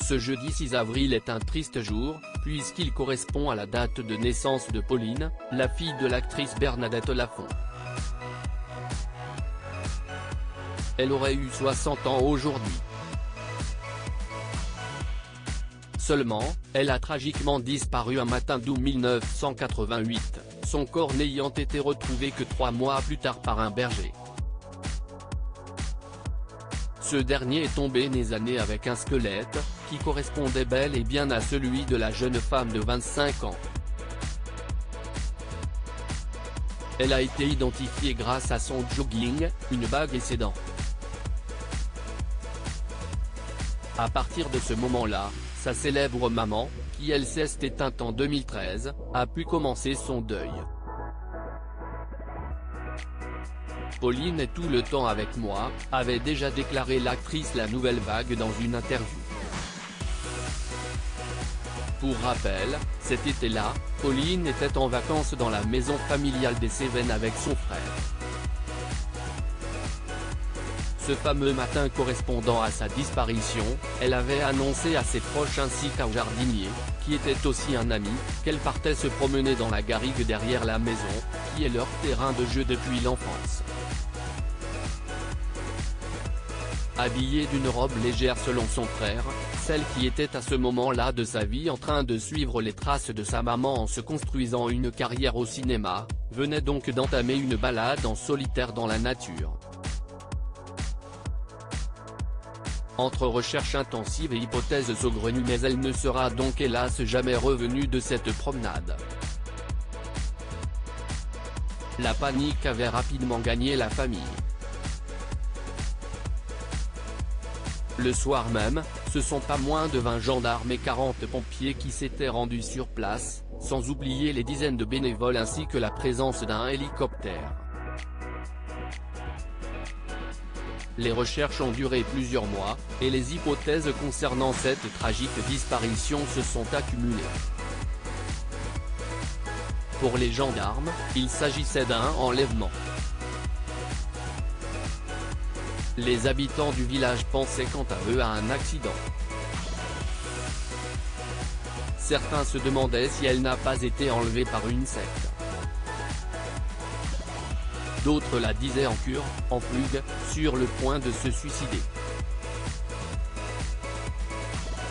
Ce jeudi 6 avril est un triste jour, puisqu'il correspond à la date de naissance de Pauline, la fille de l'actrice Bernadette Lafont. Elle aurait eu 60 ans aujourd'hui. Seulement, elle a tragiquement disparu un matin d'août 1988, son corps n'ayant été retrouvé que 3 mois plus tard par un berger. Ce dernier est tombé nez à nez avec un squelette, qui correspondait bel et bien à celui de la jeune femme de 25 ans. Elle a été identifiée grâce à son jogging, une bague et ses dents. À partir de ce moment-là, sa célèbre maman, qui elle s'est éteinte en 2013, a pu commencer son deuil. Pauline est tout le temps avec moi, avait déjà déclaré l'actrice La Nouvelle Vague dans une interview. Pour rappel, cet été-là, Pauline était en vacances dans la maison familiale des Cévennes avec son frère. Ce fameux matin correspondant à sa disparition, elle avait annoncé à ses proches ainsi qu'un jardinier, qui était aussi un ami, qu'elle partait se promener dans la garrigue derrière la maison, qui est leur terrain de jeu depuis l'enfance. Habillée d'une robe légère selon son frère, celle qui était à ce moment-là de sa vie en train de suivre les traces de sa maman en se construisant une carrière au cinéma, venait donc d'entamer une balade en solitaire dans la nature. Entre recherches intensives et hypothèses saugrenues, mais elle ne sera donc hélas jamais revenue de cette promenade. La panique avait rapidement gagné la famille. Le soir même, ce sont pas moins de 20 gendarmes et 40 pompiers qui s'étaient rendus sur place, sans oublier les dizaines de bénévoles ainsi que la présence d'un hélicoptère. Les recherches ont duré plusieurs mois, et les hypothèses concernant cette tragique disparition se sont accumulées. Pour les gendarmes, il s'agissait d'un enlèvement. Les habitants du village pensaient quant à eux à un accident. Certains se demandaient si elle n'a pas été enlevée par une secte. D'autres la disaient en cure, en plugue, sur le point de se suicider.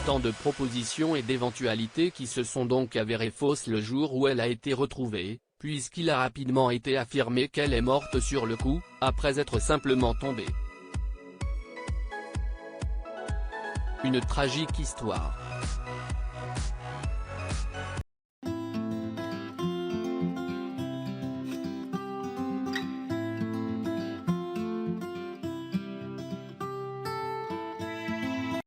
Tant de propositions et d'éventualités qui se sont donc avérées fausses le jour où elle a été retrouvée, puisqu'il a rapidement été affirmé qu'elle est morte sur le coup, après être simplement tombée. Une tragique histoire.